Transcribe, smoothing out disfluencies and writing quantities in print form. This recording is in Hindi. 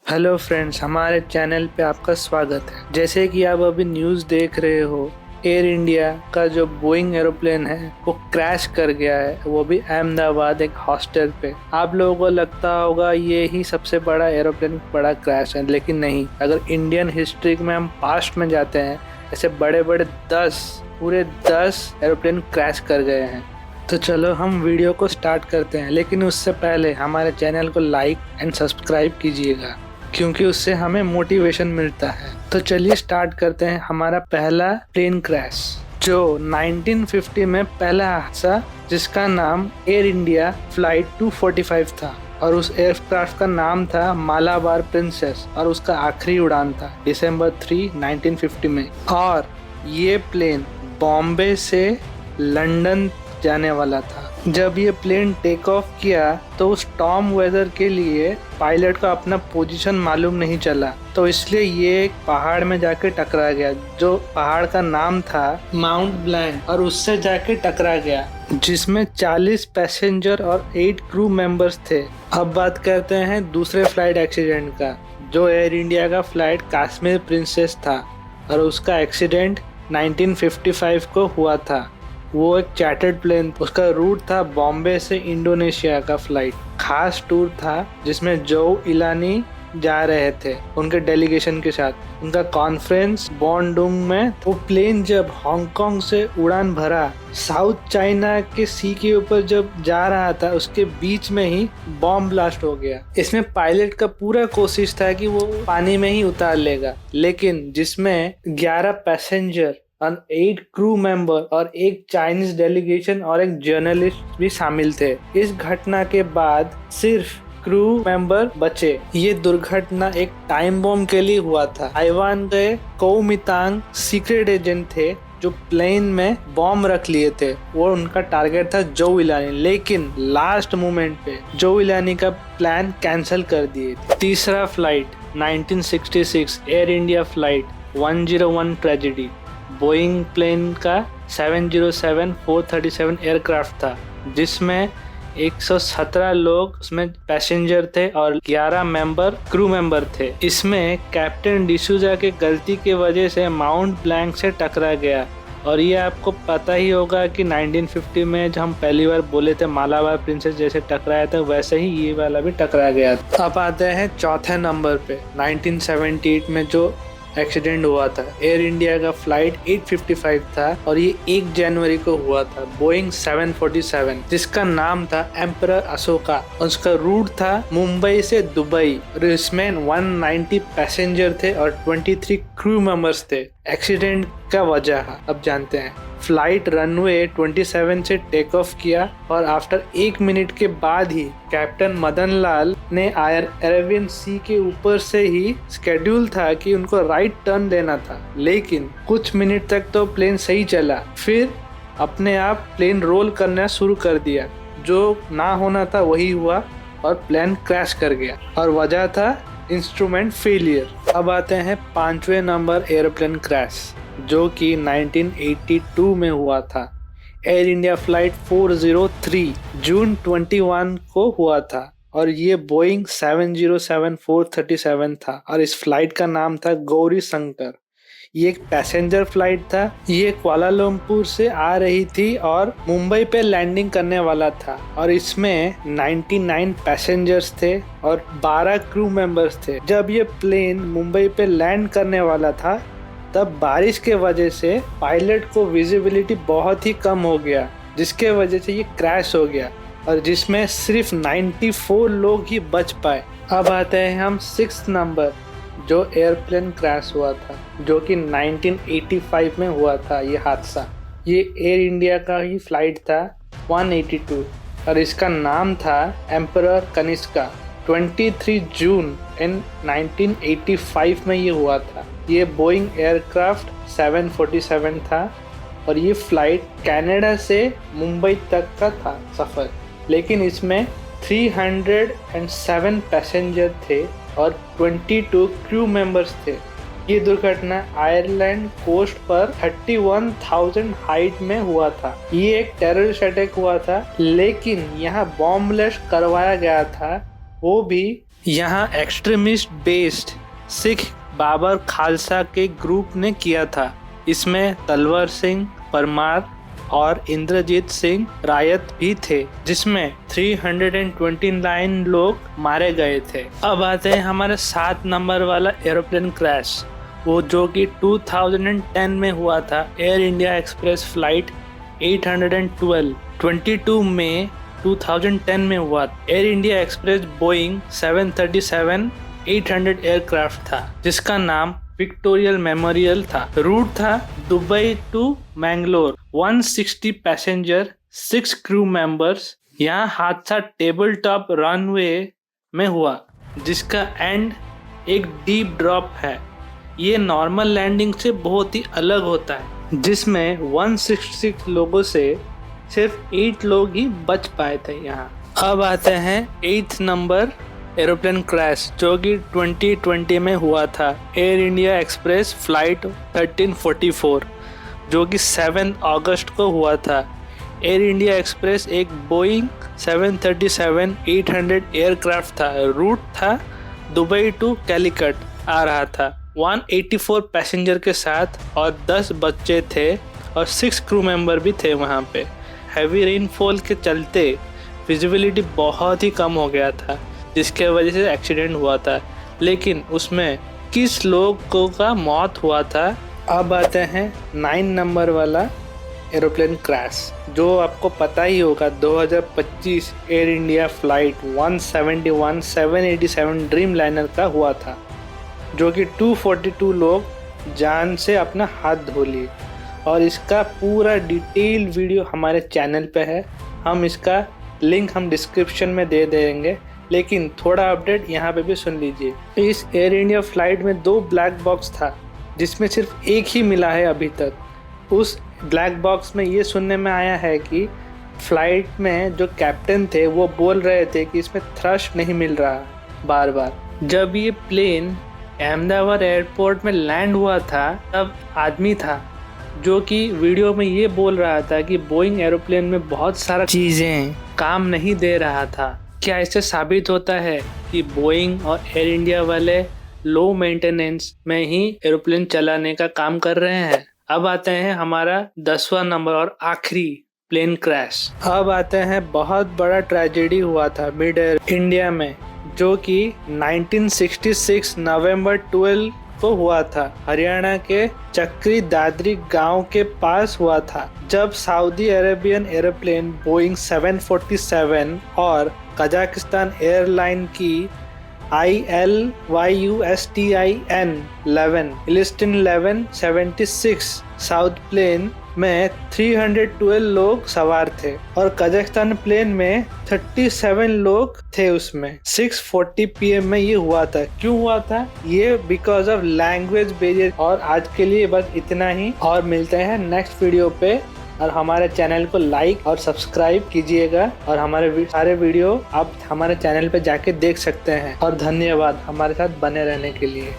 हेलो फ्रेंड्स, हमारे चैनल पे आपका स्वागत है। जैसे कि आप अभी न्यूज़ देख रहे हो, एयर इंडिया का जो बोइंग एरोप्लेन है वो क्रैश कर गया है, वो भी अहमदाबाद एक हॉस्टल पे। आप लोगों को लगता होगा ये ही सबसे बड़ा एरोप्लेन बड़ा क्रैश है, लेकिन नहीं। अगर इंडियन हिस्ट्री में हम पास्ट में जाते हैं, ऐसे बड़े बड़े पूरे 10 एरोप्लेन क्रैश कर गए हैं। तो चलो हम वीडियो को स्टार्ट करते हैं, लेकिन उससे पहले हमारे चैनल को लाइक एंड सब्सक्राइब कीजिएगा, क्योंकि उससे हमें मोटिवेशन मिलता है। तो चलिए स्टार्ट करते हैं। हमारा पहला प्लेन क्रैश जो 1950 में पहला हादसा, जिसका नाम एयर इंडिया फ्लाइट 245 था, और उस एयरक्राफ्ट का नाम था मालाबार प्रिंसेस, और उसका आखिरी उड़ान था दिसंबर 3, 1950 में। और ये प्लेन बॉम्बे से लंदन जाने वाला था। जब ये प्लेन टेक ऑफ किया तो स्टॉर्म वेदर के लिए पायलट को अपना पोजीशन मालूम नहीं चला, तो इसलिए ये एक पहाड़ में जाके टकरा गया, जो पहाड़ का नाम था माउंट ब्लैंक, और उससे जाके टकरा गया, जिसमें 40 पैसेंजर और 8 क्रू मेंबर्स थे। अब बात करते हैं दूसरे फ्लाइट एक्सीडेंट का, जो एयर इंडिया का फ्लाइट कश्मीर प्रिंसेस था, और उसका एक्सीडेंट 1955 को हुआ था। वो एक चार्टर्ड प्लेन, उसका रूट था बॉम्बे से इंडोनेशिया का फ्लाइट। खास टूर था जिसमें जो इलानी जा रहे थे उनके डेलीगेशन के साथ। उनका कॉन्फ्रेंस बॉन्डुंग में। वो प्लेन जब हांगकांग से उड़ान भरा, साउथ चाइना के सी के ऊपर जब जा रहा था, उसके बीच में ही बॉम्ब ब्लास्ट हो गया। इसमें पायलट का पूरा कोशिश था कि वो पानी में ही उतार लेगा, लेकिन जिसमें 11 पैसेंजर और 8 क्रू मेंबर और एक चाइनीज डेलीगेशन और एक जर्नलिस्ट भी शामिल थे। इस घटना के बाद सिर्फ क्रू मेंबर बचे। ये दुर्घटना एक टाइम बॉम्ब के लिए हुआ था। ताइवान के कोमितांग सीक्रेट एजेंट थे जो प्लेन में बॉम्ब रख लिए थे। वो उनका टारगेट था जो इलानी, लेकिन लास्ट मोमेंट पे जो इलानी का प्लान कैंसिल कर दिए। तीसरा flight 1966 Air India flight 101 tragedy, Boeing plane का 707-437 एयरक्राफ्ट था, जिसमें 117 लोग उसमें पैसेंजर थे और 11 मेंबर क्रू मेंबर थे। इसमें कैप्टन डिसूजा के गलती की वजह से माउंट ब्लैंक से टकरा गया। और ये आपको पता ही होगा कि 1950 में जब हम पहली बार बोले थे मालाबार प्रिंसेस जैसे टकराया था, वैसे ही ये वाला भी टकरा गया। अब आते हैं चौथे नंबर पे। 1978 में जो एक्सीडेंट हुआ था, एयर इंडिया का फ्लाइट 855 था, और ये 1 जनवरी को हुआ था, बोइंग 747, जिसका नाम था एम्परर अशोका। उसका रूट था मुंबई से दुबई। इसमें 190 पैसेंजर थे और 23 क्रू मेंबर्स थे। एक्सीडेंट का वजह अब जानते हैं। फ्लाइट रनवे 27 से टेक ऑफ किया, और आफ्टर 1 मिनट के बाद ही कैप्टन मदन लाल ने अरेबियन सी के ऊपर से ही स्केड्यूल था कि उनको राइट टर्न लेना था, लेकिन कुछ मिनट तक तो प्लेन सही चला, फिर अपने आप प्लेन रोल करना शुरू कर दिया। जो ना होना था वही हुआ और प्लेन क्रैश कर गया, और वजह था इंस्ट्रूमेंट फेलियर। अब आते हैं 5वें नंबर एरोप्लेन क्रैश, जो कि 1982 में हुआ था। एयर इंडिया फ्लाइट 403 जून 21 को हुआ था, और ये बोइंग 707-437 था, और इस फ्लाइट का नाम था गौरी शंकर। ये एक पैसेंजर फ्लाइट था। ये कुआलालंपुर से आ रही थी और मुंबई पे लैंडिंग करने वाला था, और इसमें 99 पैसेंजर्स थे और 12 क्रू मेंबर्स थे। जब ये प्लेन मुंबई पे लैंड करने वाला था, तब बारिश के वजह से पायलट को विजिबिलिटी बहुत ही कम हो गया, जिसके वजह से ये क्रैश हो गया, और जिसमें सिर्फ 94 लोग ही बच पाए। अब आते हैं हम 6th नंबर, जो एयरप्लेन क्रैश हुआ था, जो कि 1985 में हुआ था ये हादसा। ये एयर इंडिया का ही फ्लाइट था 182, और इसका नाम था एम्परर कनिष्का। 23 जून 1985 में ये हुआ था। ये बोइंग एयरक्राफ्ट 747 था, और ये फ्लाइट कनाडा से मुंबई तक का था सफ़र, लेकिन इसमें 307 पैसेंजर थे और 22 क्रू मेंबर्स थे। ये दुर्घटना आयरलैंड कोस्ट पर 31,000 हाइट में हुआ था। ये एक टेररिस्ट अटैक हुआ था, लेकिन यहाँ बॉम्ब ब्लास्ट करवाया गया था, वो भी यहाँ एक्सट्रीमिस्ट बेस्ड सिख बाबर खालसा के ग्रुप ने किया था। इसमें तलवर सिंह परमार और इंद्रजीत सिंह रायत भी थे, जिसमें 329 लोग मारे गए थे। अब आते हैं हमारे 7 नंबर वाला एरोप्लेन क्रैश, वो जो कि 2010 में हुआ था। एयर इंडिया एक्सप्रेस फ्लाइट 812 22 मई 2010 में हुआ। Air India express Boeing 737-800 aircraft था, जिसका नाम विक्टोरियल मेमोरियल था। रूट था Dubai to Mangalore. 160 passenger, 6 crew members. यहाँ हादसा टेबल टॉप रनवे में हुआ, जिसका एंड एक डीप ड्रॉप है। ये नॉर्मल लैंडिंग से बहुत ही अलग होता है, जिसमें 166 लोगों से सिर्फ 8 लोग ही बच पाए थे यहाँ। अब आते हैं 8th नंबर एरोप्लेन क्रैश, जो कि 2020 में हुआ था। एयर इंडिया एक्सप्रेस फ्लाइट 1344, जो कि 7 अगस्त को हुआ था। एयर इंडिया एक्सप्रेस एक बोइंग 737-800 एयरक्राफ्ट था। रूट था दुबई टू कैलिकट आ रहा था। 184 पैसेंजर के साथ और 10 बच्चे थे और 6 क्रू मेंबर भी थे वहाँ पे। हैवी रेनफॉल के चलते विजिबिलिटी बहुत ही कम हो गया था, जिसके वजह से एक्सीडेंट हुआ था, लेकिन उसमें किस लोगों का मौत हुआ था। अब आते हैं 9 नंबर वाला एरोप्लेन क्रैश, जो आपको पता ही होगा। 2025 air India flight 171 787 dream liner का हुआ था, जो कि 242 लोग जान से अपना हाथ धो लिए। और इसका पूरा डिटेल वीडियो हमारे चैनल पे है, हम इसका लिंक हम डिस्क्रिप्शन में दे देंगे। लेकिन थोड़ा अपडेट यहाँ पे भी सुन लीजिए। इस एयर इंडिया फ्लाइट में 2 ब्लैक बॉक्स था, जिसमें सिर्फ एक ही मिला है अभी तक। उस ब्लैक बॉक्स में ये सुनने में आया है कि फ्लाइट में जो कैप्टन थे वो बोल रहे थे कि इसमें थ्रस्ट नहीं मिल रहा बार बार। जब ये प्लेन अहमदाबाद एयरपोर्ट में लैंड हुआ था, तब आदमी था जो कि वीडियो में ये बोल रहा था कि बोइंग एरोप्लेन में बहुत सारा चीज़ें काम नहीं दे रहा था। क्या इससे साबित होता है कि बोइंग और एयर इंडिया वाले लो मेंटेनेंस में ही एरोप्लेन चलाने का काम कर रहे हैं। अब आते हैं हमारा 10वां नंबर और आखिरी प्लेन क्रैश। अब आते हैं बहुत बड़ा ट्रेजेडी हुआ था मिड एयर इंडिया में, जो कि 1966 नवंबर 12 को हुआ था। हरियाणा के चक्री दादरी गांव के पास हुआ था, जब सऊदी अरेबियन एरोप्लेन बोइंग 747 और कजाकिस्तान एयरलाइन की ILYUSTIN 11 इलिस्टिन 1176 साउथ प्लेन में 312 लोग सवार थे और कजाकिस्तान प्लेन में 37 लोग थे। उसमें 6:40 PM में ये हुआ था। क्यों हुआ था ये? Because of language barrier. और आज के लिए बस इतना ही, और मिलते हैं नेक्स्ट वीडियो पे। और हमारे चैनल को लाइक और सब्सक्राइब कीजिएगा, और हमारे सारे वीडियो आप हमारे चैनल पे जाके देख सकते हैं। और धन्यवाद हमारे साथ बने रहने के लिए।